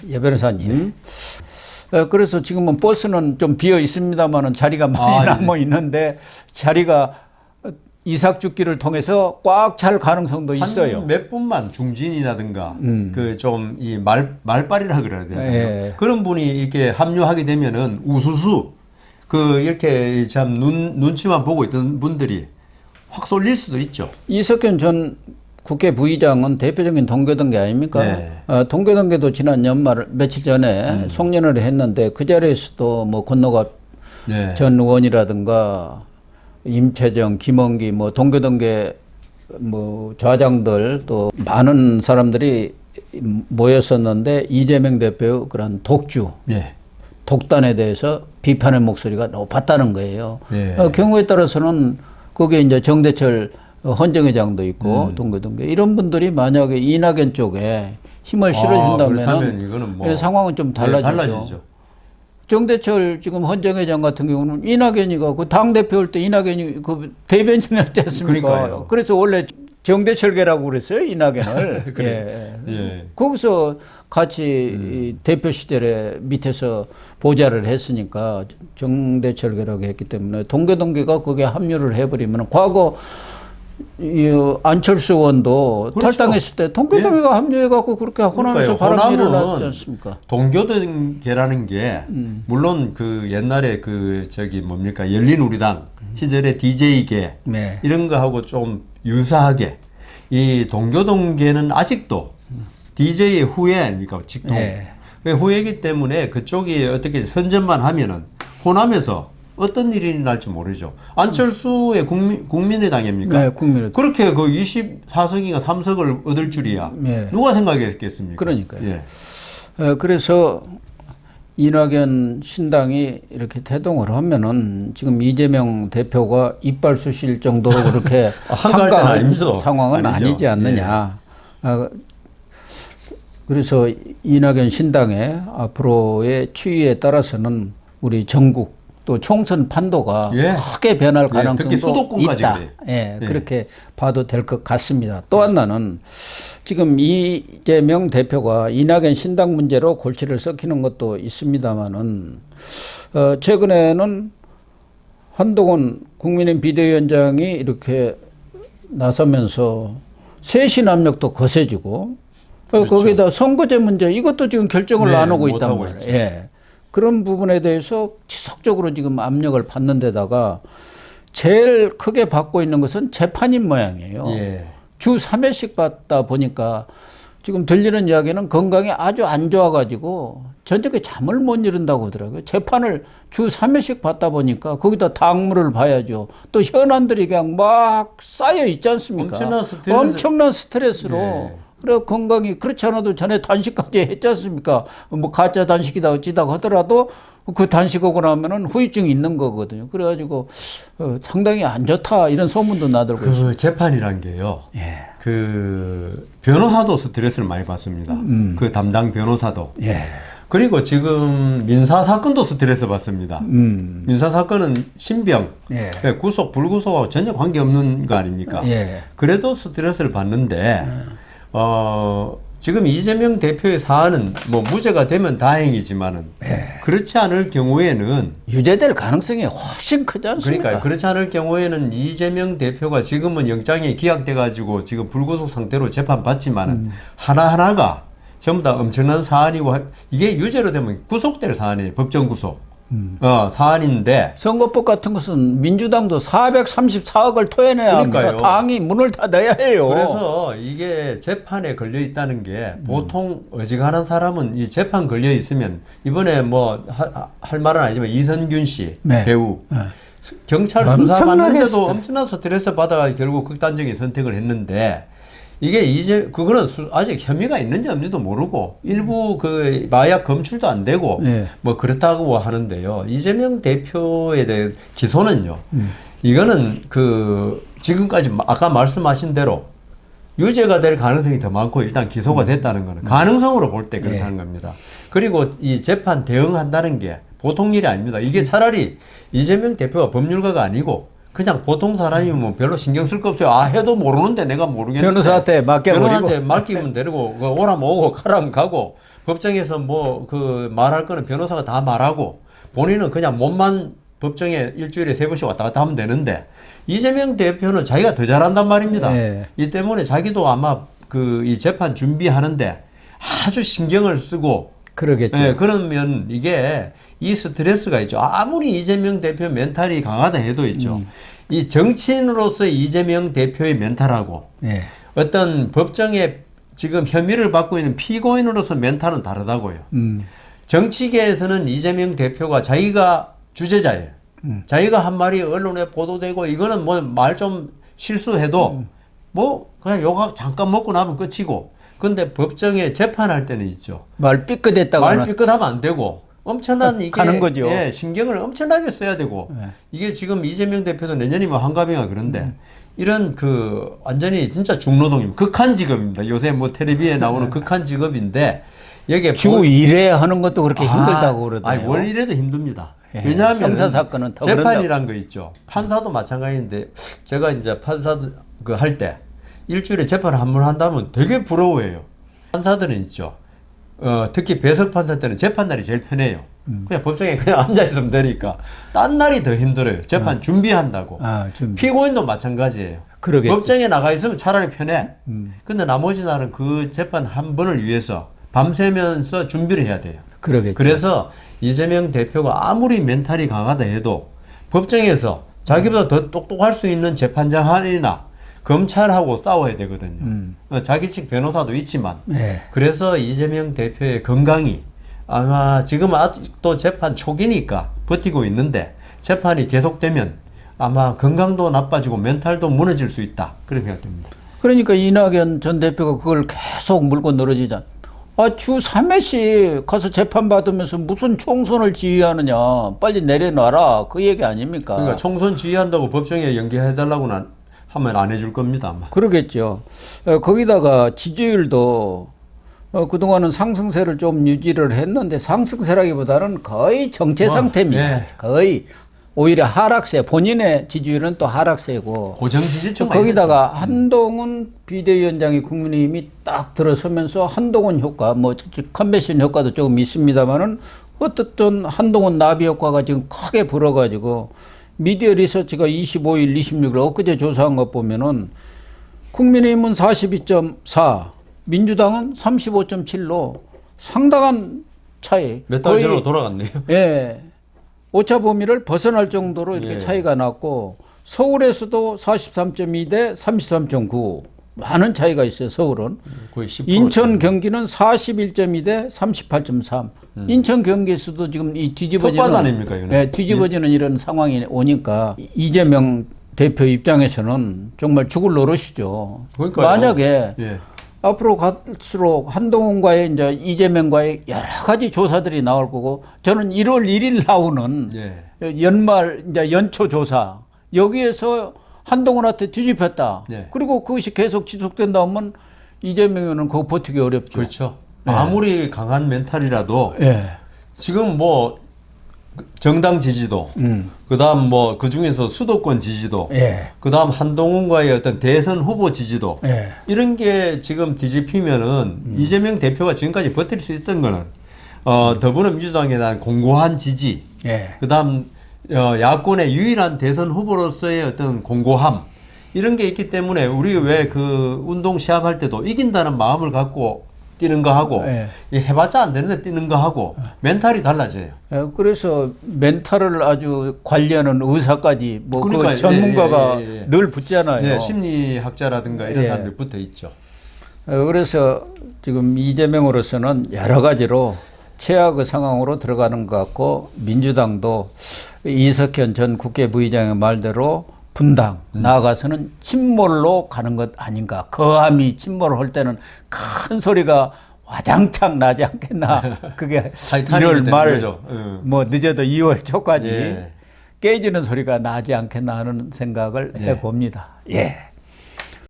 예, 변호사님. 그래서 지금은 버스는 좀 비어 있습니다만은 자리가 많이 남아 있는데 자리가 이삭죽기를 통해서 꽉 찰 가능성도 있어요. 몇 분만 중진이라든가 그 좀 이 말빨이라 그래야 되나요? 예. 그런 분이 이렇게 합류하게 되면은 우수수 그 이렇게 참 눈치만 보고 있던 분들이 확 쏠릴 수도 있죠. 이석현 전 국회 부의장은 대표적인 동교동계 아닙니까? 네. 동교동계도 지난 연말 며칠 전에 송년회를 했는데 그 자리에서도 뭐 건너갑 네. 전 의원이라든가 임채정, 김원기 뭐 동교동계 뭐 좌장들 또 많은 사람들이 모였었는데 이재명 대표의 그런 독주, 네. 독단에 대해서 비판의 목소리가 높았다는 거예요. 네. 경우에 따라서는 거기에 이제 정대철 헌정회장도 있고 동교동계 이런 분들이 만약에 이낙연 쪽에 힘을 실어준다면 이거는 뭐 상황은 좀 달라지죠. 네, 달라지죠. 정대철 지금 헌정회장 같은 경우는 이낙연이가 그 당대표 할 때 이낙연이 그 대변인이었지 않습니까? 그러니까요. 그래서 원래 정대철계라고 그랬어요, 이낙연을. 그래. 예. 거기서 같이 이 대표 시절에 밑에서 보좌를 했으니까 정대철계라고 했기 때문에 동교동계가 거기에 합류를 해버리면 과거 이 안철수 의원도 그렇죠. 탈당했을 때 동교동계가 합류해갖고 그렇게 호남에서 바람이 일어났지 않습니까? 동교동계라는 게 물론 그 옛날에 그 저기 뭡니까 열린우리당 시절에 DJ계 네. 이런 거하고 좀 유사하게 이 동교동계는 아직도 DJ 후예 아닙니까 직통 네. 후예이기 때문에 그쪽이 어떻게 선전만 하면은 호남에서 어떤 일이 날지 모르죠. 안철수의 국민의당입니까? 네, 국민의당. 그렇게 그 24석인가 3석을 얻을 줄이야. 네. 누가 생각했겠습니까? 그러니까요. 예. 그래서 이낙연 신당이 이렇게 태동을 하면은 지금 이재명 대표가 이빨 쑤실 정도로 그렇게 한가할 때는 한가한 아니죠. 상황은 아니죠. 아니지 않느냐. 그래서 이낙연 신당의 앞으로의 추이에 따라서는 우리 전국 또 총선 판도가 예. 크게 변할 특히 가능성도 수도권까지 있다. 그래요. 예, 예. 그렇게 봐도 될 것 같습니다. 또 하나는 지금 이재명 대표가 이낙연 신당 문제로 골치를 썩히는 것도 있습니다만은 최근에는 한동훈 국민의힘 비대위원장이 이렇게 나서면서 쇄신 압력도 거세지고 그렇죠. 거기다 선거제 문제 이것도 지금 결정을 네, 안 하고 못 있단 하고 말이에요. 있죠. 예. 그런 부분에 대해서 지속적으로 지금 압력을 받는 데다가 제일 크게 받고 있는 것은 재판인 모양이에요. 예. 주 3회씩 받다 보니까 지금 들리는 이야기는 건강이 아주 안 좋아가지고 저녁에 잠을 못 이룬다고 하더라고요. 재판을 주 3회씩 받다 보니까 거기다 당무를 봐야죠. 또 현안들이 그냥 막 쌓여 있지 않습니까? 엄청난 스트레스로. 예. 그래 건강이 그렇지 않아도 전에 단식까지 했지 않습니까? 뭐 가짜 단식이다 어찌다 하더라도 그 단식하고 나면은 후유증이 있는 거거든요. 그래가지고 상당히 안 좋다 이런 소문도 나들고 있습니다. 그 재판이란 게요. 예. 그 변호사도 스트레스를 많이 받습니다. 그 담당 변호사도. 예. 그리고 지금 민사 사건도 스트레스 받습니다. 민사 사건은 신병, 예. 구속, 불구속하고 전혀 관계 없는 거 아닙니까? 예. 그래도 스트레스를 받는데 지금 이재명 대표의 사안은 뭐 무죄가 되면 다행이지만은 그렇지 않을 경우에는 유죄될 가능성이 훨씬 크지 않습니까? 그러니까 그렇지 않을 경우에는 이재명 대표가 지금은 영장이 기각돼 가지고 지금 불구속 상태로 재판 받지만은 하나하나가 전부 다 엄청난 사안이고 이게 유죄로 되면 구속될 사안이에요. 법정 구속. 사안인데 선거법 같은 것은 민주당도 434억을 토해내야 합니다. 그러니까요. 당이 문을 닫아야 해요. 그래서 이게 재판에 걸려 있다는 게 보통 어지간한 사람은 이 재판 걸려 있으면 이번에 뭐 할 말은 아니지만 이선균 씨 네. 배우 경찰 엄청나게 수사 받는데도 스트레스. 엄청난 스트레스 받아가 결국 극단적인 선택을 했는데 이게 이제 그거는 아직 혐의가 있는지 없는지도 모르고 일부 그 마약 검출도 안 되고 네. 뭐 그렇다고 하는데요. 이재명 대표에 대한 기소는요. 이거는 그 지금까지 아까 말씀하신 대로 유죄가 될 가능성이 더 많고 일단 기소가 됐다는 거는 가능성으로 볼 때 그렇다는 겁니다. 그리고 이 재판 대응한다는 게 보통 일이 아닙니다. 이게 차라리 이재명 대표가 법률가가 아니고 그냥 보통 사람이면 뭐 별로 신경 쓸 거 없어요. 해도 모르는데 내가 모르겠는데 변호사한테 맡겨버리고. 변호사한테 맡기면 되고 오라면 오고 가라면 가고 법정에서 뭐 그 말할 거는 변호사가 다 말하고 본인은 그냥 몸만 법정에 일주일에 3번씩 왔다 갔다 하면 되는데 이재명 대표는 자기가 더 잘한단 말입니다. 네. 이 때문에 자기도 아마 그 이 재판 준비하는데 아주 신경을 쓰고 그러겠죠. 예, 그러면 이게 이 스트레스가 있죠. 아무리 이재명 대표 멘탈이 강하다 해도 있죠. 이 정치인으로서 이재명 대표의 멘탈하고 예. 어떤 법정에 지금 혐의를 받고 있는 피고인으로서 멘탈은 다르다고요. 정치계에서는 이재명 대표가 자기가 주제자예요. 자기가 한 말이 언론에 보도되고 이거는 뭐 말 좀 실수해도 뭐 그냥 욕 잠깐 먹고 나면 끝이고. 근데 법정에 재판할 때는 있죠. 말 삐끗했다고 말 삐끗하면 안 되고 엄청난 이게 가는 거죠. 예, 신경을 엄청나게 써야 되고 이게 지금 이재명 대표도 내년이면 한가빙하 그런데 이런 그 완전히 진짜 중노동입니다. 극한 직업입니다. 요새 뭐 텔레비에 나오는 극한 직업인데 여기에 주 1회 하는 것도 그렇게 힘들다고 그러더라고요. 아니, 월 1회도 힘듭니다. 예, 왜냐하면 형사 사건은 더 재판이란 거 있죠. 판사도 마찬가지인데 제가 이제 판사 그 할 때 일주일에 재판을 한 번 한다면 되게 부러워해요. 판사들은 있죠. 특히 배석 판사 때는 재판 날이 제일 편해요. 그냥 법정에 그냥 앉아 있으면 되니까 딴 날이 더 힘들어요. 재판 준비한다고. 피고인도 마찬가지예요. 그러겠죠. 법정에 나가 있으면 차라리 편해. 근데 나머지 날은 그 재판 한 번을 위해서 밤새면서 준비를 해야 돼요. 그러겠죠. 그래서 이재명 대표가 아무리 멘탈이 강하다 해도 법정에서 자기보다 더 똑똑할 수 있는 재판장이나 검찰하고 싸워야 되거든요. 자기 측 변호사도 있지만. 네. 그래서 이재명 대표의 건강이 아마 지금 아직도 재판 초기니까 버티고 있는데 재판이 계속되면 아마 건강도 나빠지고 멘탈도 무너질 수 있다. 그렇게 생각됩니다. 그러니까 이낙연 전 대표가 그걸 계속 물고 늘어지잖아. 주 3회씩 가서 재판받으면서 무슨 총선을 지휘하느냐. 빨리 내려놔라. 그 얘기 아닙니까? 그러니까 총선 지휘한다고 법정에 연기해달라고는 하면 안 해줄 겁니다. 아마. 그러겠죠. 거기다가 지지율도 그동안은 상승세를 좀 유지를 했는데 상승세라기보다는 거의 정체 상태입니다. 네. 거의 오히려 하락세. 본인의 지지율은 또 하락세고. 고정 지지층 거기다가 한동훈 비대위원장이 국민의힘이 딱 들어서면서 한동훈 효과, 뭐 컨벤션 효과도 조금 있습니다만은 어떻든 한동훈 나비 효과가 지금 크게 불어가지고 미디어 리서치가 25일, 26일 엊그제 조사한 것 보면은 국민의힘은 42.4, 민주당은 35.7로 상당한 차이. 몇 달 전으로 돌아갔네요. 예. 오차 범위를 벗어날 정도로 이렇게 예. 차이가 났고 서울에서도 43.2 대 33.9 많은 차이가 있어요. 서울은. 거의 10%. 인천 경기는 41.2 대 38.3. 인천 경기에서도 지금 이 뒤집어지는 텃밭 아닙니까, 이거는? 네, 뒤집어지는 이런 상황이 오니까 이재명 대표 입장에서는 정말 죽을 노릇이죠. 그러니까요. 만약에 예. 앞으로 갈수록 한동훈과의 이제 이재명과의 여러 가지 조사들이 나올 거고 저는 1월 1일 나오는 예. 연말 이제 연초 조사 여기에서 한동훈한테 뒤집혔다. 예. 그리고 그것이 계속 지속된다 하면 이재명은 그거 버티기 어렵죠. 그렇죠. 아무리 강한 멘탈이라도 예. 지금 뭐 정당 지지도, 그다음 뭐 그 중에서 수도권 지지도, 예. 그다음 한동훈과의 어떤 대선 후보 지지도 예. 이런 게 지금 뒤집히면은 이재명 대표가 지금까지 버틸 수 있던 거는 더불어민주당에 대한 공고한 지지, 예. 그다음 야권의 유일한 대선 후보로서의 어떤 공고함 이런 게 있기 때문에 우리 왜 그 운동 시합할 때도 이긴다는 마음을 갖고 뛰는 거 하고 예. 해봤자 안 되는데 뛰는 거 하고 멘탈이 달라져요. 그래서 멘탈을 아주 관리하는 의사까지 뭐 그 그러니까요. 전문가가 예. 늘 붙잖아요. 네, 심리학자라든가 이런 예. 사람들 붙어 있죠. 그래서 지금 이재명으로서는 여러 가지로 최악의 상황으로 들어가는 것 같고 민주당도 이석현 전 국회 부의장의 말대로 분당 나아가서는 침몰로 가는 것 아닌가. 거함이 침몰할 때는 큰 소리가 와장창 나지 않겠나. 그게 1월 말, 뭐 늦어도 2월 초까지 예. 깨지는 소리가 나지 않겠나 하는 생각을 해봅니다. 예.